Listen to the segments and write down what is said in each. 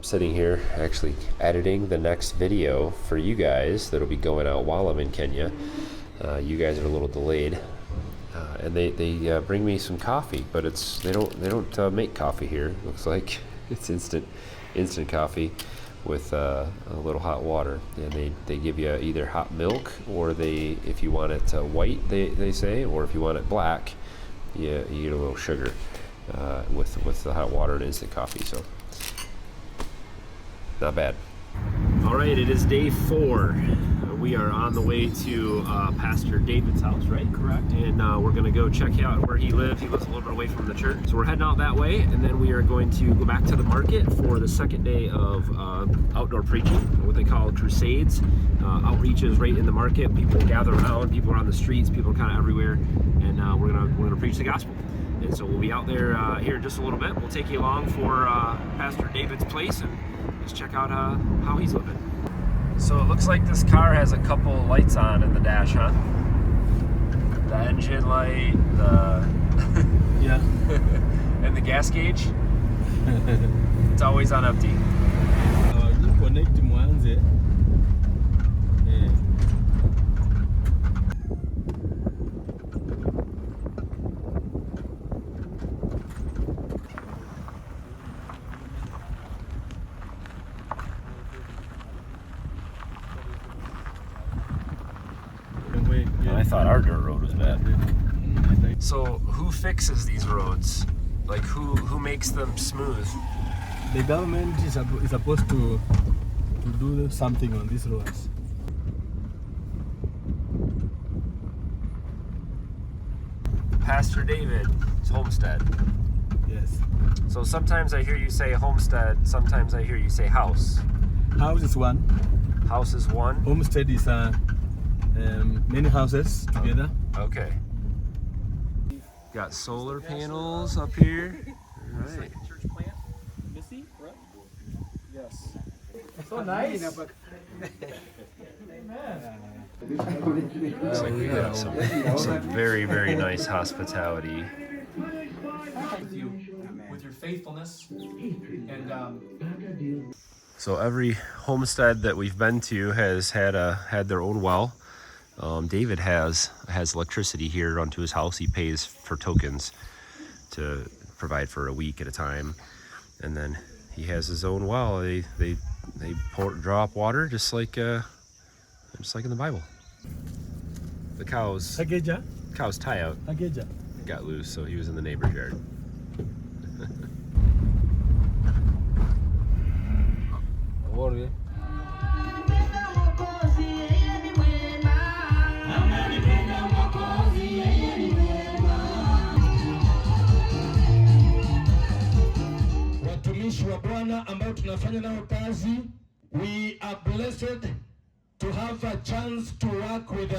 sitting here actually editing the next video for you guys that'll be going out while I'm in Kenya. You guys are a little delayed, and they bring me some coffee, but they don't make coffee here. Looks like it's instant coffee with a little hot water, and they give you either hot milk, or if you want it white, they say, or if you want it black, you get a little sugar with the hot water and instant coffee. So not bad. All right, it is day 4. We are on the way to Pastor David's house, right? Correct. And we're going to go check out where he lives. He lives a little bit away from the church. So we're heading out that way, and then we are going to go back to the market for the second day of outdoor preaching, what they call crusades. Outreaches right in the market. People gather around. People are on the streets. People are kind of everywhere, and we're gonna preach the gospel. And so we'll be out there here in just a little bit. We'll take you along for Pastor David's place and just check out how he's living. So it looks like this car has a couple lights on in the dash, huh? The engine light, yeah, and the gas gauge. It's always on empty. I thought our dirt road was bad. So who fixes these roads? Like who makes them smooth? The government is supposed to do something on these roads. Pastor David's homestead. Yes. So sometimes I hear you say homestead, sometimes I hear you say house. House is one. House is one? Homestead is many houses together. Okay. Got solar panels up here. All right. Church plant. Missy, correct? Yes. So nice. Looks like we have some very, very nice hospitality. With your faithfulness and So every homestead that we've been to has had their own well. David has electricity here onto his house. He pays for tokens to provide for a week at a time, and then he has his own well. They draw up water just like in the Bible. The cows tie out got loose, so he was in the neighbor's yard. Watumishi wa Bwana ambao tunafanya nao kazi, we are blessed to have a chance to work with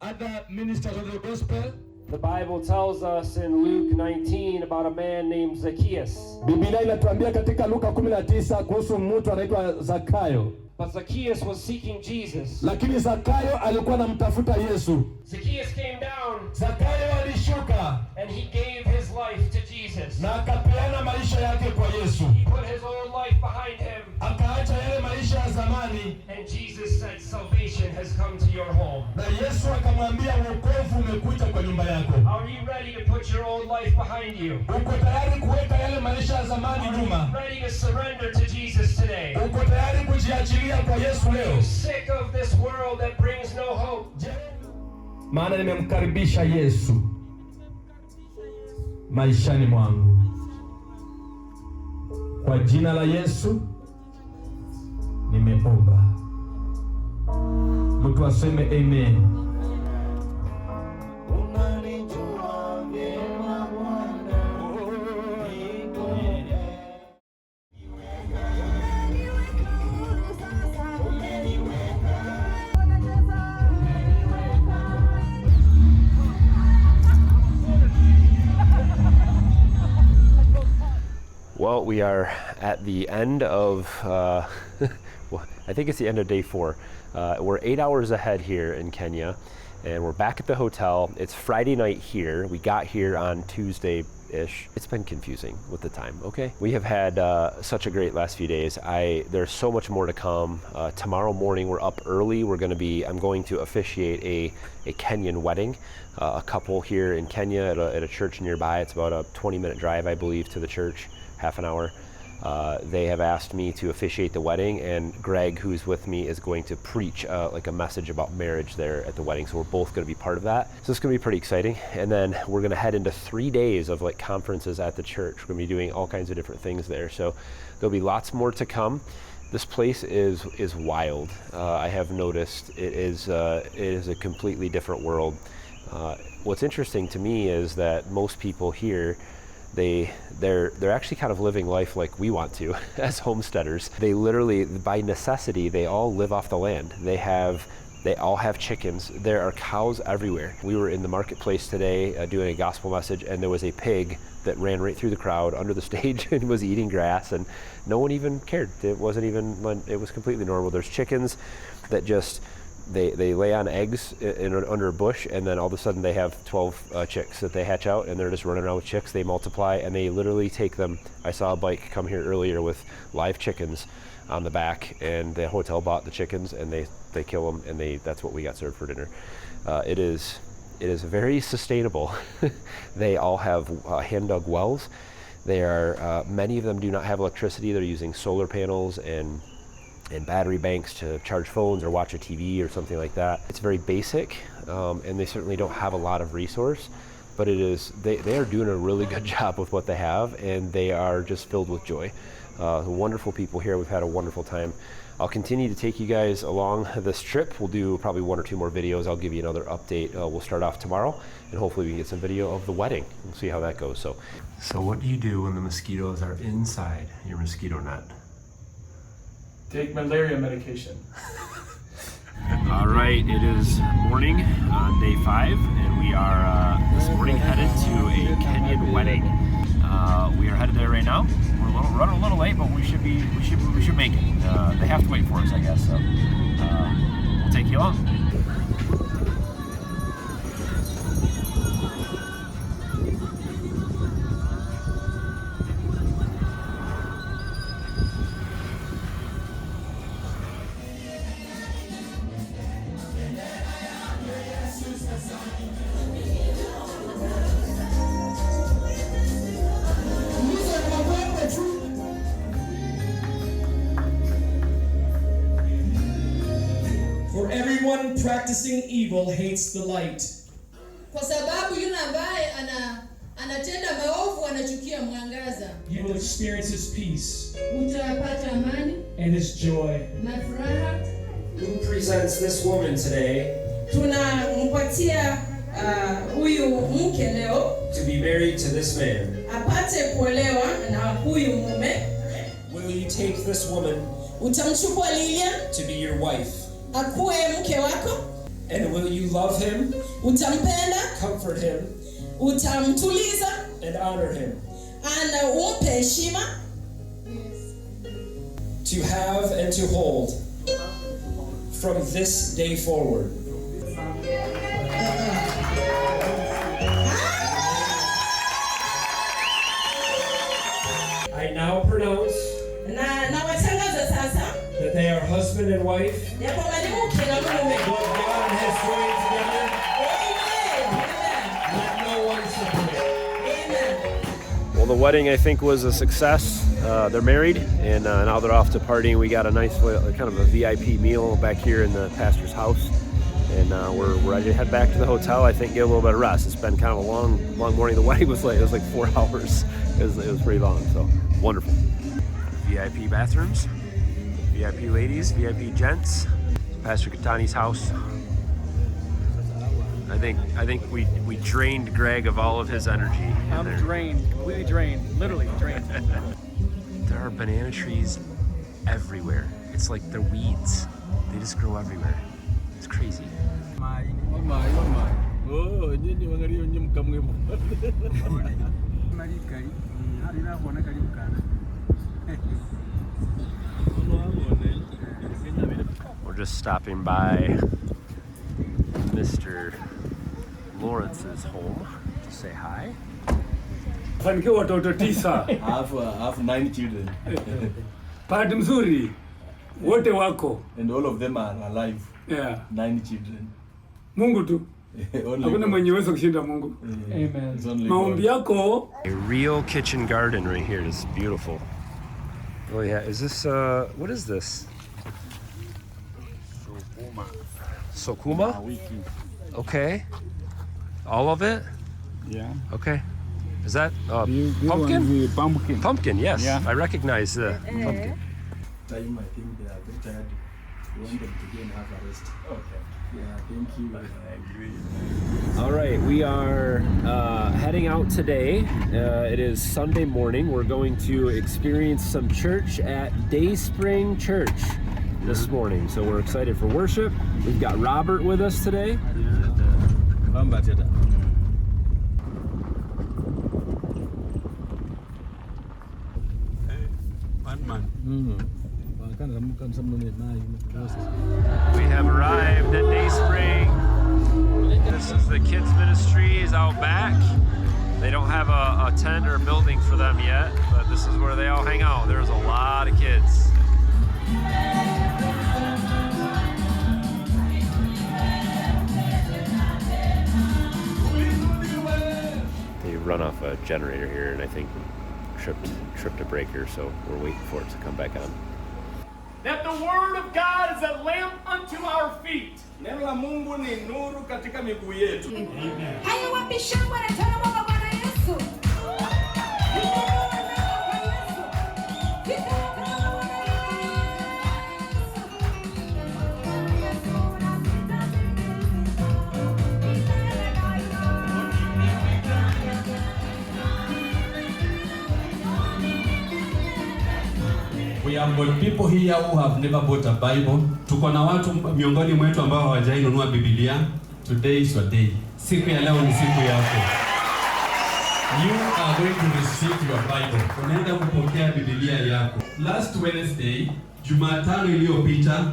other ministers of the gospel. The Bible tells us in Luke 19 about a man named Zacchaeus. Biblia inatuambia katika Luka 19 kuhusu mtu anaitwa Zakayo. But Zacchaeus was seeking Jesus. Lakini Zakayo alikuwa anamtafuta Yesu. Zacchaeus came down. Zakayo alishuka. And he gave his life to Jesus. Na akapeana maisha yake kwa Yesu. He put his old life behind him. Akaacha yale maisha ya zamani. And Jesus said, salvation has come to your home. Na Yesu akamwambia wokovu umekuja kwa nyumba yako. Are you ready to put your old life behind you? Uko tayari kuweka yale maisha ya zamani nyuma? Are you ready to surrender to Jesus today? Uko tayari kujiachilia kwa Yesu leo? Are you sick of this world that brings no hope? Maana nimemkaribisha Yesu maishani mwangu. Kwa jina la Yesu nimeomba. Mtu aseme amen. Well, we are at the end of, well, I think it's the end of day 4. We're 8 hours ahead here in Kenya, and we're back at the hotel. It's Friday night here. We got here on Tuesday ish. It's been confusing with the time, okay? We have had such a great last few days. There's so much more to come. Tomorrow morning we're up early. I'm going to officiate a Kenyan wedding. A couple here in Kenya at a church nearby. It's about a 20-minute drive, I believe, to the church, half an hour. They have asked me to officiate the wedding, and Greg, who's with me, is going to preach like a message about marriage there at the wedding. So we're both going to be part of that. So it's going to be pretty exciting. And then we're going to head into 3 days of like conferences at the church. We're going to be doing all kinds of different things there. So there'll be lots more to come. This place is wild. I have noticed it is a completely different world. What's interesting to me is that most people here, they're actually kind of living life like we want to as homesteaders. They literally, by necessity, they all live off the land. They all have chickens. There are cows everywhere. We were in the marketplace today doing a gospel message, and there was a pig that ran right through the crowd under the stage and was eating grass, and no one even cared. It was completely normal. There's chickens that just they lay on eggs under a bush, and then all of a sudden they have 12 chicks that they hatch out, and they're just running around with chicks. They multiply, and they literally take them. I saw a bike come here earlier with live chickens on the back, and the hotel bought the chickens, and they kill them, and that's what we got served for dinner. It is very sustainable. They all have hand-dug wells. Many of them do not have electricity. They're using solar panels and battery banks to charge phones or watch a TV or something like that. It's very basic, and they certainly don't have a lot of resource, but they are doing a really good job with what they have, and they are just filled with joy. Wonderful people here. We've had a wonderful time. I'll continue to take you guys along this trip. We'll do probably 1 or 2 more videos. I'll give you another update. We'll start off tomorrow, and hopefully we can get some video of the wedding. We'll see how that goes. So what do you do when the mosquitoes are inside your mosquito net? Take malaria medication. All right, it is morning on day 5, and we are this morning headed to a Kenyan wedding. We are headed there right now. We're running a little late, but we should make it. They have to wait for us, I guess. So we'll take you along. For everyone practicing evil hates the light. Kwa sababu yule ambaye anatenda maovu anachukia mwangaza. You will experience his peace Utapata amani and his joy. na furaha. Who presents this woman today Tunampatia huyu mke leo to be married to this man? apate kuolewa na huyu mume. Will you take this woman Utamchukua Lilian to be your wife? akuwe mke wako. And will you love him, Utampenda, comfort him, utamtuliza and honor him? na umpe heshima. To have and to hold from this day forward. I now pronounce Na watangaza sasa that they are husband and wife. ya kwamba ni mke na mume. What God has joined together, Amen. let no one separate. Amen. Well, the wedding, I think, was a success. They're married, and now they're off to partying. We got a nice kind of a VIP meal back here in the pastor's house, and we're ready to head back to the hotel. I think get a little bit of rest. It's been kind of a long morning. The wedding was late. It was like 4 hours. It was pretty long. So wonderful. VIP bathrooms, VIP ladies, VIP gents. Pastor Katani's house. I think we drained Greg of all of his energy. I'm drained, completely drained, literally drained. There are banana trees everywhere. It's like they're weeds. They just grow everywhere. It's crazy. Oh, nyinyi wangalia nyinyi mkamwe. We're just stopping by Mr. Lawrence's home to say hi. Fanikiwa watoto 9. I have 9 children. Bahati mzuri wote wako. And all of them are alive. Yeah. 9 children. Mungu tu. Hakuna mwenye uwezo kushinda Mungu. Amen. Maombi yako. A real kitchen garden right here. It's beautiful. Oh yeah, is this what is this? Sukuma? Okay. All of it? Yeah. Okay. Is that This pumpkin? one is pumpkin. Pumpkin, yes. Yeah. I recognize the pumpkin. Time, I think they are very tired. We want them to go and have a rest. Okay. Yeah, thank you. I agree. All right, we are heading out today. It is Sunday morning. We're going to experience some church at Dayspring Church this morning. So we're excited for worship. We've got Robert with us today. We have arrived at Dayspring. This is the kids' ministries out back. They don't have a tent or a building for them yet, but this is where they all hang out. There's a lot of kids. They run off a generator here, and I think tripped a breaker, so we're waiting for it to come back on. That the word of God is a lamp unto our feet. Neno la Mungu ni nuru katika miguu yetu. Hayo wapi shangwe na tena kwa Bwana Yesu. We have got people here who have never bought a Bible. Tuko na watu miongoni mwetu ambao hawajainunua Biblia. Today is your day. Siku ya leo ni siku yako. You are going to receive your Bible. Unaenda kupokea Biblia yako. Last Wednesday, Jumatano iliyopita,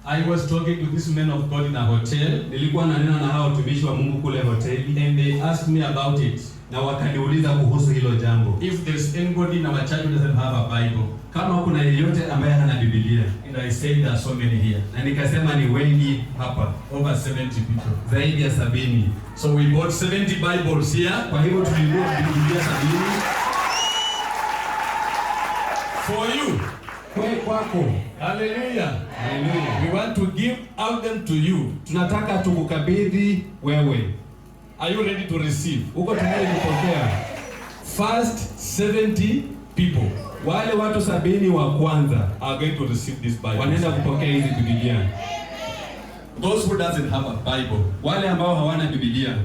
I was talking to this man of God in a hotel. Nilikuwa nanena na hao watumishi wa Mungu kule hoteli, and they asked me about it. Na wakaniuliza kuhusu hilo jambo. If there's anybody in our church who doesn't have a Bible, kama kuna yeyote ambaye hana Biblia. And I said there are so many here. Na nikasema ni wengi hapa, over 70 people. Zaidi ya 70. So we bought 70 Bibles here. Kwa hivyo tulinunua Biblia 70 for you. Kwako. Hallelujah. Hallelujah. We want to give out them to you. Tunataka tukukabidhi wewe. Are you ready to receive? Uko tayari kupokea? First 70 people. Wale watu 70 wa kwanza are going to receive this Bible. Wanaenda kupokea hizi Biblia. Those who doesn't have a Bible, wale ambao hawana Biblia,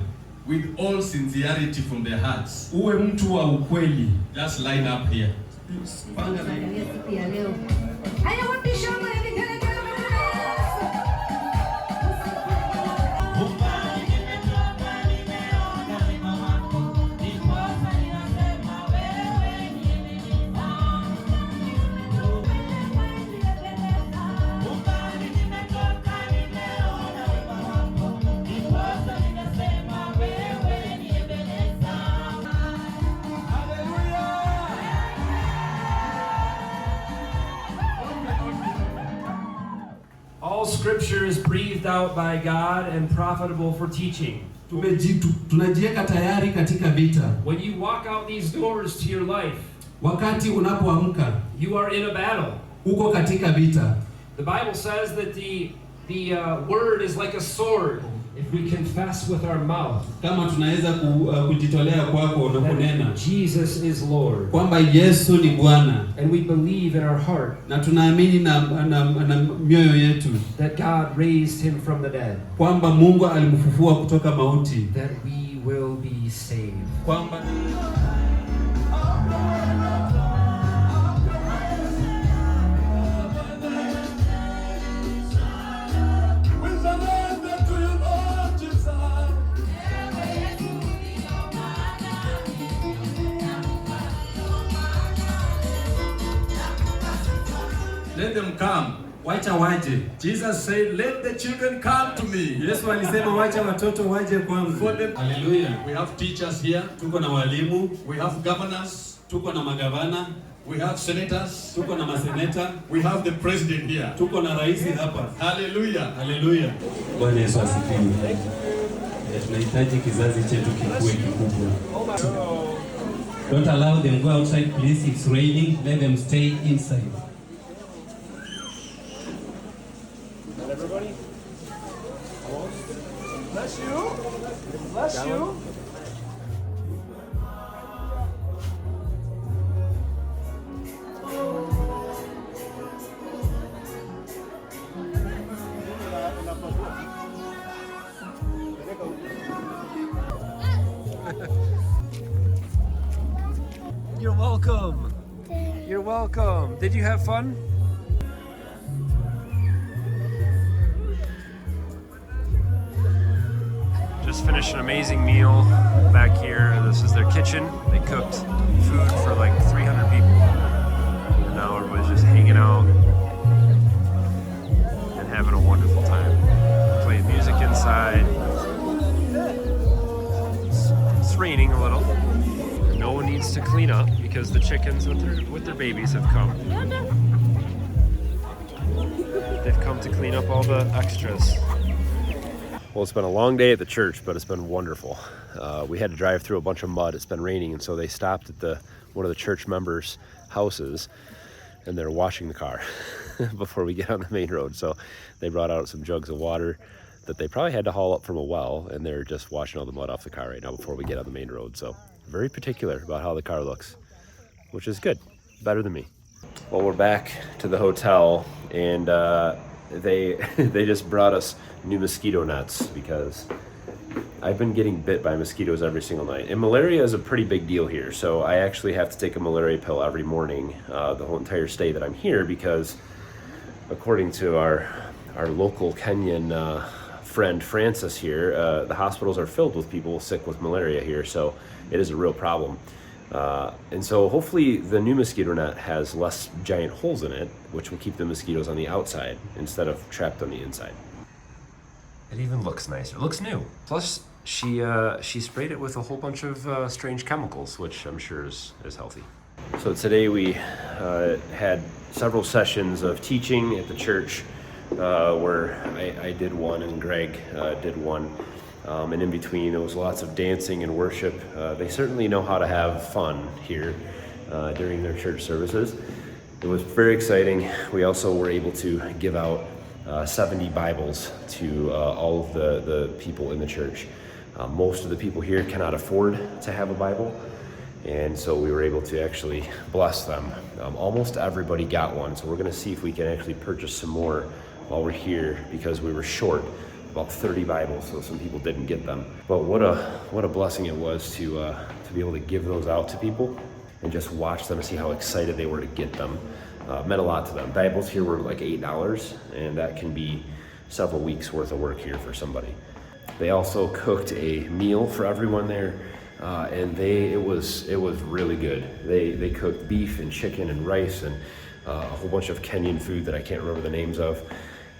with all sincerity from their hearts, uwe mtu wa ukweli, just line up here. Panga na leo. Hayo wapi shangwe na tena kwa Bwana Yesu. All scripture is breathed out by God and profitable for teaching. Tunajiweka tayari katika vita. When you walk out these doors to your life, wakati unapoamka, you are in a battle. Uko katika vita. The Bible says that the word is like a sword. If we confess with our mouth, kama tunaweza kujitolea kwako na kunena Jesus is Lord, kwamba Yesu ni Bwana, and we believe in our heart, na tunaamini na mioyo yetu that God raised him from the dead, kwamba Mungu alimfufua kutoka mauti, that we will be saved, kwamba let them come. wacha waje. Jesus said, let the children come to me. Yesu alisema wacha watoto waje kwangu. For them, Hallelujah. we have teachers here. Tuko na walimu, We have governors. tuko na magavana, We have senators. tuko na maseneta, We have the president here. tuko na rais hapa. Hallelujah. Hallelujah. Bwana Yesu asifiwe. Tunahitaji kizazi chetu kikue kikubwa. Don't allow them go outside, please. It's raining. Let them stay inside. Everybody? Bless you. Bless you. You're welcome. You're welcome. Did you have fun? Just finished an amazing meal back here. This is their kitchen. They cooked food for like 300 people. And now everybody's just hanging out and having a wonderful time. Playing music inside. It's raining a little. No one needs to clean up because the chickens with their babies have come. They've come to clean up all the extras. Well, it's been a long day at the church, but it's been wonderful. We had to drive through a bunch of mud. It's been raining, and so they stopped at one of the church members' houses, and they're washing the car before we get on the main road. So they brought out some jugs of water that they probably had to haul up from a well, and they're just washing all the mud off the car right now before we get on the main road. So very particular about how the car looks, which is good, better than me. Well, we're back to the hotel, and they just brought us new mosquito nets because I've been getting bit by mosquitoes every single night. And malaria is a pretty big deal here, so I actually have to take a malaria pill every morning the whole entire stay that I'm here, because according to our local Kenyan friend Francis here, the hospitals are filled with people sick with malaria here, so it is a real problem. And so hopefully the new mosquito net has less giant holes in it, which will keep the mosquitoes on the outside instead of trapped on the inside. It even looks nicer. It looks new. Plus, she sprayed it with a whole bunch of strange chemicals, which I'm sure is healthy. So today we had several sessions of teaching at the church, where I did one and Greg did one. And in between, there was lots of dancing and worship. They certainly know how to have fun here during their church services. It was very exciting. We also were able to give out 70 Bibles to all of the people in the church. Most of the people here cannot afford to have a Bible, and so we were able to actually bless them. Almost everybody got one, so we're going to see if we can actually purchase some more while we're here, because we were short about 30 Bibles, so some people didn't get them. But what a blessing it was to be able to give those out to people and just watch them and see how excited they were to get them. Meant a lot to them. Bibles here were like $8, and that can be several weeks worth of work here for somebody. They also cooked a meal for everyone there, and it was really good. They cooked beef and chicken and rice and a whole bunch of Kenyan food that I can't remember the names of,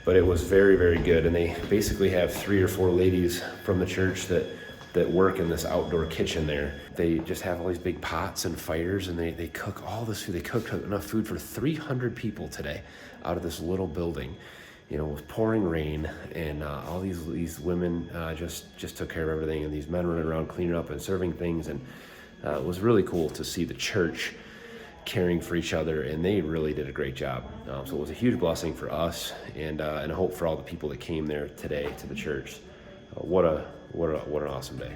but it was very, very good. And they basically have 3 or 4 ladies from the church that work in this outdoor kitchen there. They just have all these big pots and fires, and they cook all this food. They cooked enough food for 300 people today out of this little building. You know, with pouring rain, and all these women just took care of everything, and these men running around cleaning up and serving things, and it was really cool to see the church caring for each other, and they really did a great job. So it was a huge blessing for us, and a hope for all the people that came there today to the church. What an awesome day.